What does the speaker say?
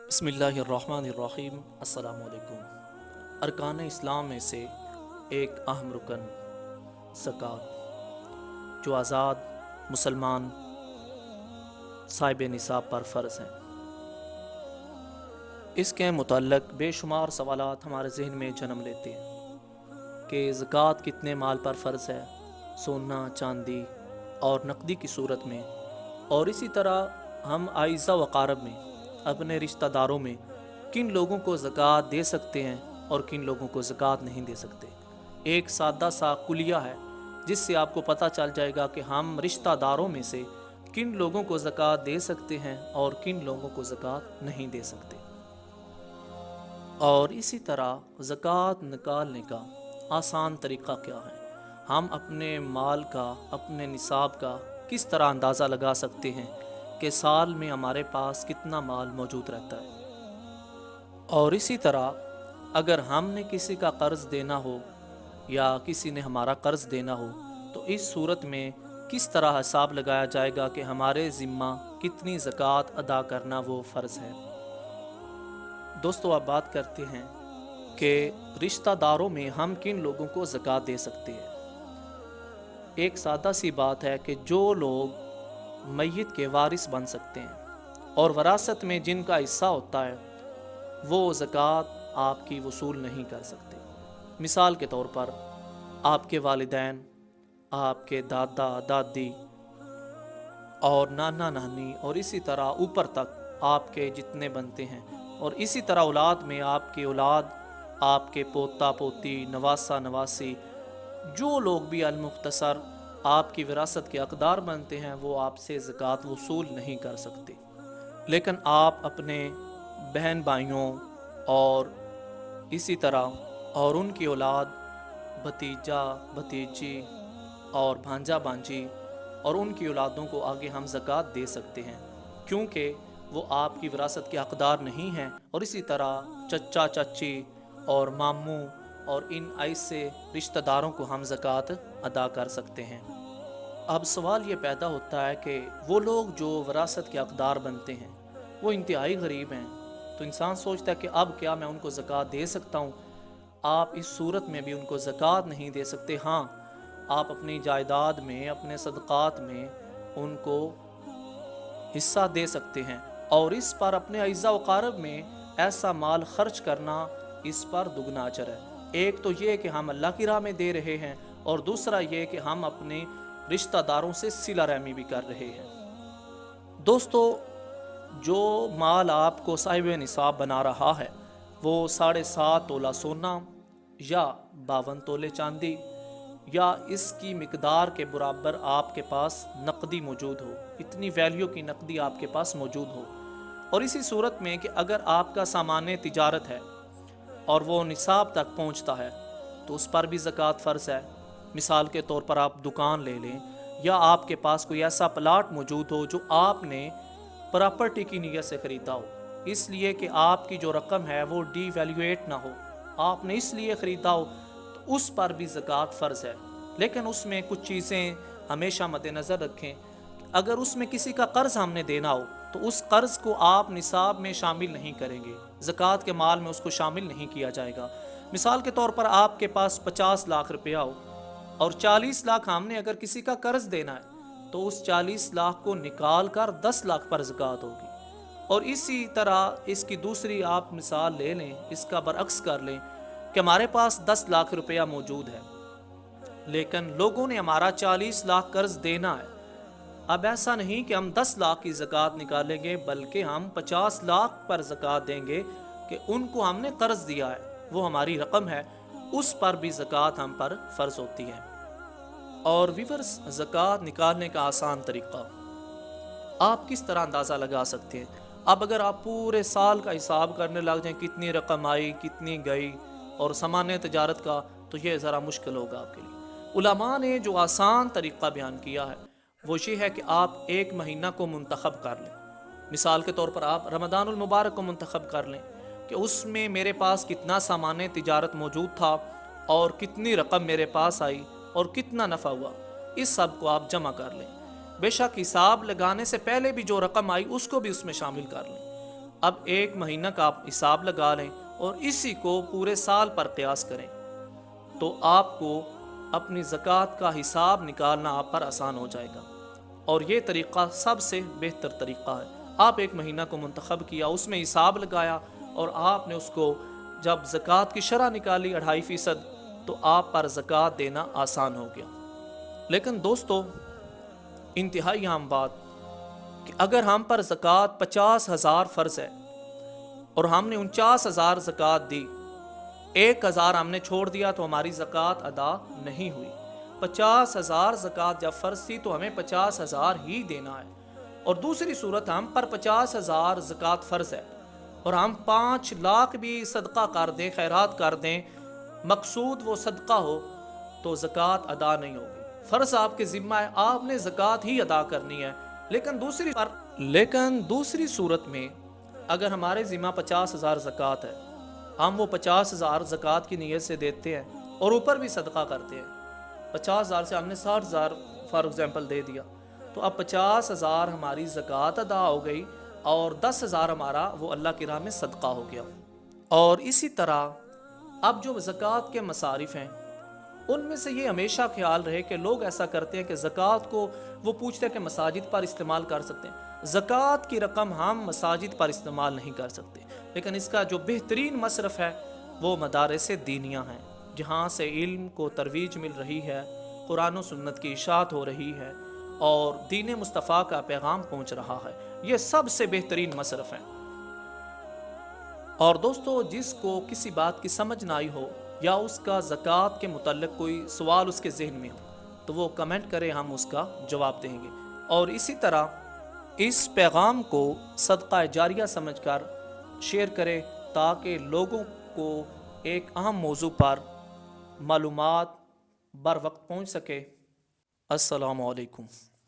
بسم اللہ الرحمن الرحیم۔ السلام علیکم۔ ارکان اسلام میں سے ایک اہم رکن زکوٰۃ، جو آزاد مسلمان صاحب نصاب پر فرض ہیں۔ اس کے متعلق بے شمار سوالات ہمارے ذہن میں جنم لیتے ہیں کہ زکوٰۃ کتنے مال پر فرض ہے، سونا، چاندی اور نقدی کی صورت میں، اور اسی طرح ہم اعزاء و اقارب میں، اپنے رشتہ داروں میں کن لوگوں کو زکوٰۃ دے سکتے ہیں اور کن لوگوں کو زکوٰۃ نہیں دے سکتے۔ ایک سادہ سا کلیہ ہے جس سے آپ کو پتہ چل جائے گا کہ ہم رشتہ داروں میں سے کن لوگوں کو زکوٰۃ دے سکتے ہیں اور کن لوگوں کو زکوٰۃ نہیں دے سکتے۔ اور اسی طرح زکوٰۃ نکالنے کا آسان طریقہ کیا ہے، ہم اپنے مال کا، اپنے نصاب کا کس طرح اندازہ لگا سکتے ہیں کہ سال میں ہمارے پاس کتنا مال موجود رہتا ہے۔ اور اسی طرح اگر ہم نے کسی کا قرض دینا ہو یا کسی نے ہمارا قرض دینا ہو تو اس صورت میں کس طرح حساب لگایا جائے گا کہ ہمارے ذمہ کتنی زکوٰۃ ادا کرنا وہ فرض ہے۔ دوستو، آپ بات کرتے ہیں کہ رشتہ داروں میں ہم کن لوگوں کو زکوٰۃ دے سکتے ہیں۔ ایک سادہ سی بات ہے کہ جو لوگ میت کے وارث بن سکتے ہیں اور وراثت میں جن کا حصہ ہوتا ہے، وہ زکوٰۃ آپ کی وصول نہیں کر سکتے۔ مثال کے طور پر آپ کے والدین، آپ کے دادا دادی اور نانا نانی اور اسی طرح اوپر تک آپ کے جتنے بنتے ہیں، اور اسی طرح اولاد میں آپ کی اولاد، آپ کے پوتا پوتی، نواسہ نواسی، جو لوگ بھی المختصر آپ کی وراثت کے حقدار بنتے ہیں، وہ آپ سے زکوٰۃ وصول نہیں کر سکتے۔ لیکن آپ اپنے بہن بھائیوں اور اسی طرح اور ان کی اولاد، بھتیجا بھتیجی اور بھانجا بھانجی اور ان کی اولادوں کو آگے ہم زکوٰۃ دے سکتے ہیں، کیونکہ وہ آپ کی وراثت کے حقدار نہیں ہیں۔ اور اسی طرح چچا چچی اور ماموں اور ان ایسے رشتہ داروں کو ہم زکوٰۃ ادا کر سکتے ہیں۔ اب سوال یہ پیدا ہوتا ہے کہ وہ لوگ جو وراثت کے حقدار بنتے ہیں وہ انتہائی غریب ہیں، تو انسان سوچتا ہے کہ اب کیا میں ان کو زکوٰۃ دے سکتا ہوں؟ آپ اس صورت میں بھی ان کو زکوٰۃ نہیں دے سکتے۔ ہاں، آپ اپنی جائیداد میں، اپنے صدقات میں ان کو حصہ دے سکتے ہیں، اور اس پر اپنے اعزاء و اقارب میں ایسا مال خرچ کرنا، اس پر دگنا اجر ہے۔ ایک تو یہ کہ ہم اللہ کی راہ میں دے رہے ہیں، اور دوسرا یہ کہ ہم اپنے رشتہ داروں سے صلہ رحمی بھی کر رہے ہیں۔ دوستو، جو مال آپ کو صاحب نصاب بنا رہا ہے وہ 7.5 تولہ سونا یا 52 تولے چاندی یا اس کی مقدار کے برابر آپ کے پاس نقدی موجود ہو، اتنی ویلیو کی نقدی آپ کے پاس موجود ہو۔ اور اسی صورت میں کہ اگر آپ کا سامان تجارت ہے اور وہ نصاب تک پہنچتا ہے تو اس پر بھی زکوٰۃ فرض ہے۔ مثال کے طور پر آپ دکان لے لیں، یا آپ کے پاس کوئی ایسا پلاٹ موجود ہو جو آپ نے پراپرٹی کی نیت سے خریدا ہو، اس لیے کہ آپ کی جو رقم ہے وہ ڈی ویلیویٹ نہ ہو، آپ نے اس لیے خریدا ہو، تو اس پر بھی زکوٰۃ فرض ہے۔ لیکن اس میں کچھ چیزیں ہمیشہ مد نظر رکھیں۔ اگر اس میں کسی کا قرض ہم نے دینا ہو تو اس قرض کو آپ نصاب میں شامل نہیں کریں گے، زکوٰۃ کے مال میں اس کو شامل نہیں کیا جائے گا۔ مثال کے طور پر آپ کے پاس 50 لاکھ روپیہ ہو اور 40 لاکھ ہم نے اگر کسی کا قرض دینا ہے تو اس 40 لاکھ کو نکال کر 10 لاکھ پر زکوٰۃ ہوگی۔ اور اسی طرح اس کی دوسری آپ مثال لے لیں، اس کا برعکس کر لیں کہ ہمارے پاس 10 لاکھ روپیہ موجود ہے لیکن لوگوں نے ہمارا 40 لاکھ قرض دینا ہے۔ اب ایسا نہیں کہ ہم 10 لاکھ کی زکوٰۃ نکالیں گے، بلکہ ہم 50 لاکھ پر زکوٰۃ دیں گے کہ ان کو ہم نے قرض دیا ہے، وہ ہماری رقم ہے، اس پر بھی زکوٰۃ ہم پر فرض ہوتی ہے۔ اور ویورز، زکوٰۃ نکالنے کا آسان طریقہ آپ کس طرح اندازہ لگا سکتے ہیں؟ اب اگر آپ پورے سال کا حساب کرنے لگ جائیں کتنی رقم آئی، کتنی گئی، اور سامان تجارت کا، تو یہ ذرا مشکل ہوگا آپ کے لیے۔ علماء نے جو آسان طریقہ بیان کیا ہے وہ یہ ہے کہ آپ ایک مہینہ کو منتخب کر لیں۔ مثال کے طور پر آپ رمضان المبارک کو منتخب کر لیں کہ اس میں میرے پاس کتنا سامان تجارت موجود تھا اور کتنی رقم میرے پاس آئی اور کتنا نفع ہوا، اس سب کو آپ جمع کر لیں۔ بے شک حساب لگانے سے پہلے بھی جو رقم آئی اس کو بھی اس میں شامل کر لیں۔ اب ایک مہینہ کا آپ حساب لگا لیں اور اسی کو پورے سال پر قیاس کریں تو آپ کو اپنی زکوٰۃ کا حساب نکالنا آپ پر آسان ہو جائے گا۔ اور یہ طریقہ سب سے بہتر طریقہ ہے۔ آپ ایک مہینہ کو منتخب کیا، اس میں حساب لگایا اور آپ نے اس کو جب زکوٰۃ کی شرح نکالی 2.5%، تو آپ پر زکوٰۃ دینا آسان ہو گیا۔ لیکن دوستو، انتہائی اہم بات کہ اگر ہم پر زکوٰۃ 50,000 فرض ہے اور ہم نے 49,000 زکوٰۃ دی، 1,000 ہم نے چھوڑ دیا تو ہماری زکوٰۃ ادا نہیں ہوئی۔ 50,000 زکوٰۃ جب فرض تھی تو ہمیں 50,000 ہی دینا ہے۔ اور دوسری صورت، ہم پر 50,000 زکوٰۃ فرض ہے اور ہم 5 لاکھ بھی صدقہ کر دیں، خیرات کر دیں، مقصود وہ صدقہ ہو، تو زکوٰۃ ادا نہیں ہوگی۔ فرض آپ کے ذمہ ہے، آپ نے زکوٰۃ ہی ادا کرنی ہے۔ لیکن دوسری صورت میں اگر ہمارے ذمہ 50,000 زکوٰۃ ہے، ہم وہ 50,000 زکوٰۃ کی نیت سے دیتے ہیں اور اوپر بھی صدقہ کرتے ہیں، 50,000 سے ہم نے 60,000 فار ایگزامپل دے دیا، تو اب 50,000 ہماری زکوٰۃ ادا ہو گئی اور 10,000 ہمارا وہ اللہ کی راہ میں صدقہ ہو گیا۔ اور اسی طرح اب جو زکوٰۃ کے مصارف ہیں، ان میں سے یہ ہمیشہ خیال رہے کہ لوگ ایسا کرتے ہیں کہ زکوٰۃ کو وہ پوچھتے ہیں کہ مساجد پر استعمال کر سکتے ہیں۔ زکوٰۃ کی رقم ہم مساجد پر استعمال نہیں کر سکتے، لیکن اس کا جو بہترین مصرف ہے وہ مدارس دینیہ ہیں، جہاں سے علم کو ترویج مل رہی ہے، قرآن و سنت کی اشاعت ہو رہی ہے اور دین مصطفیٰ کا پیغام پہنچ رہا ہے۔ یہ سب سے بہترین مصرف ہیں۔ اور دوستو، جس کو کسی بات کی سمجھ نہ آئی ہو یا اس کا زکوٰۃ کے متعلق کوئی سوال اس کے ذہن میں ہو تو وہ کمنٹ کرے، ہم اس کا جواب دیں گے۔ اور اسی طرح اس پیغام کو صدقہ جاریہ سمجھ کر شیئر کرے تاکہ لوگوں کو ایک اہم موضوع پر معلومات بر وقت پہنچ سکے۔ السلام علیکم۔